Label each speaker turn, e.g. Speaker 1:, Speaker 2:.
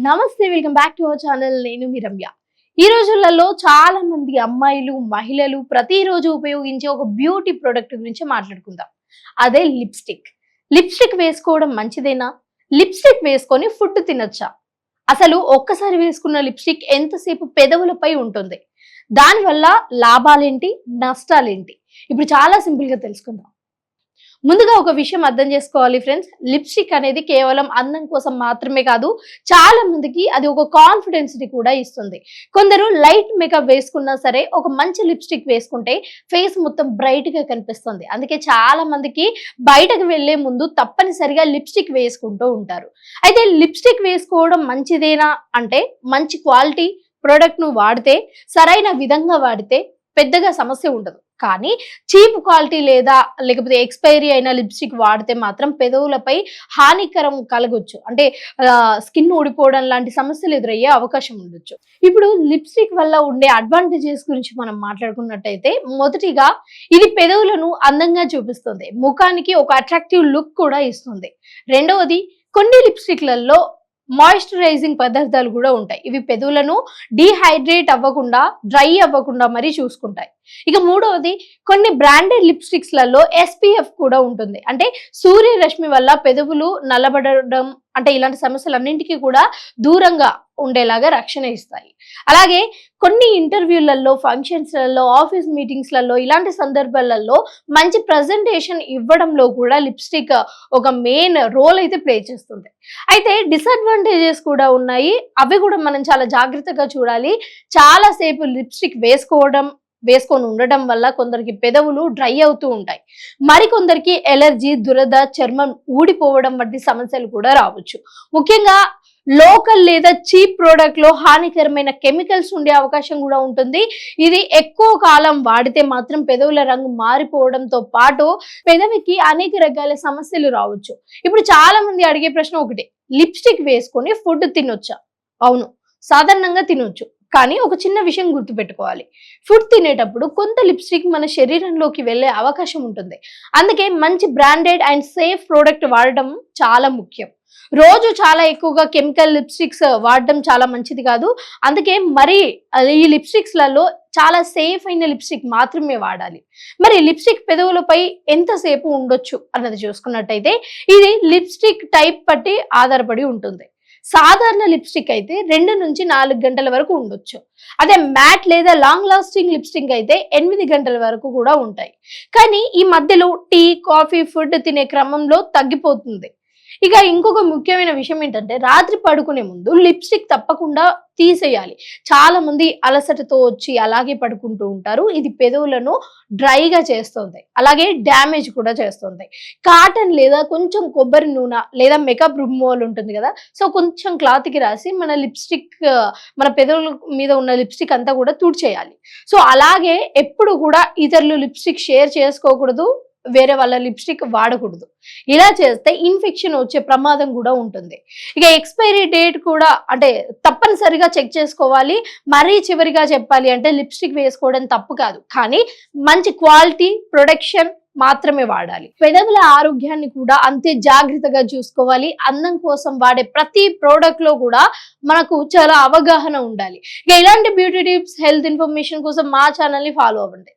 Speaker 1: నమస్తే, welcome back to our channel. నేను మీ రమ్య. ఈ రోజులలో చాలా మంది అమ్మాయిలు, మహిళలు ప్రతిరోజు ఉపయోగించే ఒక బ్యూటీ ప్రొడక్ట్ గురించి మాట్లాడుకుందాం. అదే లిప్స్టిక్. లిప్స్టిక్ వేసుకోవడం మంచిదేనా? లిప్స్టిక్ వేసుకొని ఫుడ్ తినొచ్చా? అసలు ఒక్కసారి వేసుకున్న లిప్స్టిక్ ఎంతసేపు పెదవులపై ఉంటుంది? దానివల్ల లాభాలేంటి, నష్టాలేంటి? ఇప్పుడు చాలా సింపుల్ గా తెలుసుకుందాం. ముందుగా ఒక విషయం అర్థం చేసుకోవాలి ఫ్రెండ్స్. లిప్స్టిక్ అనేది కేవలం అందం కోసం మాత్రమే కాదు, చాలా మందికి అది ఒక కాన్ఫిడెన్స్ ని కూడా ఇస్తుంది. కొందరు లైట్ మేకప్ వేసుకున్నా సరే ఒక మంచి లిప్స్టిక్ వేసుకుంటే ఫేస్ మొత్తం బ్రైట్ గా కనిపిస్తుంది. అందుకే చాలా మందికి బయటకు వెళ్లే ముందు తప్పనిసరిగా లిప్స్టిక్ వేసుకుంటూ ఉంటారు. అయితే లిప్స్టిక్ వేసుకోవడం మంచిదేనా అంటే, మంచి క్వాలిటీ ప్రోడక్ట్ ను వాడితే, సరైన విధంగా వాడితే పెద్దగా సమస్య ఉండదు. కానీ చీప్ క్వాలిటీ లేకపోతే ఎక్స్పైరీ అయిన లిప్స్టిక్ వాడితే మాత్రం పెదవులపై హానికరం కలగొచ్చు. అంటే స్కిన్ ఊడిపోవడం లాంటి సమస్యలు ఎదురయ్యే అవకాశం ఉండొచ్చు. ఇప్పుడు లిప్స్టిక్ వల్ల ఉండే అడ్వాంటేజెస్ గురించి మనం మాట్లాడుకున్నట్టయితే, మొదటిగా ఇది పెదవులను అందంగా చూపిస్తుంది, ముఖానికి ఒక అట్రాక్టివ్ లుక్ కూడా ఇస్తుంది. రెండవది, కొన్ని లిప్స్టిక్లలో మాయిశ్చరైజింగ్ పదార్థాలు కూడా ఉంటాయి. ఇవి పెదవులను డీహైడ్రేట్ అవ్వకుండా, డ్రై అవ్వకుండా మరీ చూసుకుంటాయి. ఇక మూడవది, కొన్ని బ్రాండెడ్ లిప్స్టిక్స్ లలో SPF కూడా ఉంటుంది. అంటే సూర్యరశ్మి వల్ల పెదవులు నల్లబడడం, అంటే ఇలాంటి సమస్యలన్నింటికీ కూడా దూరంగా ఉండేలాగా రక్షణ ఇస్తాయి. అలాగే కొన్ని ఇంటర్వ్యూలలో, ఫంక్షన్స్లలో, ఆఫీస్ మీటింగ్స్లలో, ఇలాంటి సందర్భాలలో మంచి ప్రజెంటేషన్ ఇవ్వడంలో కూడా లిప్స్టిక్ ఒక మెయిన్ రోల్ అయితే ప్లే చేస్తుంది. అయితే డిసడ్వాంటేజెస్ కూడా ఉన్నాయి. అవి కూడా మనం చాలా జాగ్రత్తగా చూడాలి. చాలా సేపు లిప్స్టిక్ వేసుకొని ఉండడం వల్ల కొందరికి పెదవులు డ్రై అవుతూ ఉంటాయి. మరికొందరికి ఎలర్జీ, దురద, చర్మం ఊడిపోవడం వంటి సమస్యలు కూడా రావచ్చు. ముఖ్యంగా లోకల్ లేదా చీప్ ప్రోడక్ట్ లో హానికరమైన కెమికల్స్ ఉండే అవకాశం కూడా ఉంటుంది. ఇది ఎక్కువ కాలం వాడితే మాత్రం పెదవుల రంగు మారిపోవడంతో పాటు పెదవికి అనేక రకాల సమస్యలు రావచ్చు. ఇప్పుడు చాలా మంది అడిగే ప్రశ్న ఒకటి, లిప్స్టిక్ వేసుకొని ఫుడ్ తినొచ్చా? అవును, సాధారణంగా తినొచ్చు. కానీ ఒక చిన్న విషయం గుర్తుపెట్టుకోవాలి. ఫుడ్ తినేటప్పుడు కొంత లిప్స్టిక్ మన శరీరంలోకి వెళ్ళే అవకాశం ఉంటుంది. అందుకే మంచి బ్రాండెడ్ అండ్ సేఫ్ ప్రోడక్ట్ వాడడం చాలా ముఖ్యం. రోజు చాలా ఎక్కువగా కెమికల్ లిప్స్టిక్స్ వాడడం చాలా మంచిది కాదు. అందుకే మరి ఈ లిప్స్టిక్స్ లలో చాలా సేఫ్ అయిన లిప్స్టిక్ మాత్రమే వాడాలి. మరి లిప్స్టిక్ పెదవులపై ఎంతసేపు ఉండొచ్చు అన్నది చూసుకున్నట్టయితే, ఇది లిప్స్టిక్ టైప్ బట్టి ఆధారపడి ఉంటుంది. సాధారణ లిప్స్టిక్ అయితే 2 నుంచి 4 గంటల వరకు ఉండొచ్చు. అదే మ్యాట్ లేదా లాంగ్ లాస్టింగ్ లిప్స్టిక్ అయితే 8 గంటల వరకు కూడా ఉంటాయి. కానీ ఈ మధ్యలో టీ, కాఫీ, ఫుడ్ తినే క్రమంలో తగ్గిపోతుంది. ఇక ఇంకొక ముఖ్యమైన విషయం ఏంటంటే, రాత్రి పడుకునే ముందు లిప్స్టిక్ తప్పకుండా తీసేయాలి. చాలా మంది అలసటతో వచ్చి అలాగే పడుకుంటూ ఉంటారు. ఇది పెదవులను డ్రైగా చేస్తుంది, అలాగే డ్యామేజ్ కూడా చేస్తుంది. కాటన్ లేదా కొంచెం కొబ్బరి నూనె లేదా మేకప్ రిమూవల్ ఉంటుంది కదా, సో కొంచెం క్లాత్ కి రాసి మన పెదవుల మీద ఉన్న లిప్స్టిక్ అంతా కూడా తుడిచేయాలి. సో అలాగే ఎప్పుడు కూడా ఇతరులు లిప్స్టిక్ షేర్ చేసుకోకూడదు, వేరే వాళ్ళ లిప్స్టిక్ వాడకూడదు. ఇలా చేస్తే ఇన్ఫెక్షన్ వచ్చే ప్రమాదం కూడా ఉంటుంది. ఇక ఎక్స్పైరీ డేట్ కూడా అంటే తప్పనిసరిగా చెక్ చేసుకోవాలి. మరీ చివరిగా చెప్పాలి అంటే, లిప్స్టిక్ వేసుకోవడం తప్పు కాదు, కానీ మంచి క్వాలిటీ ప్రొడక్షన్ మాత్రమే వాడాలి. పెదవుల ఆరోగ్యాన్ని కూడా అంతే జాగ్రత్తగా చూసుకోవాలి. అందం కోసం వాడే ప్రతి ప్రోడక్ట్ లో కూడా మనకు చాలా అవగాహన ఉండాలి. ఇక ఇలాంటి బ్యూటీ టిప్స్, హెల్త్ ఇన్ఫర్మేషన్ కోసం మా ఛానల్ ని ఫాలో అవ్వండి.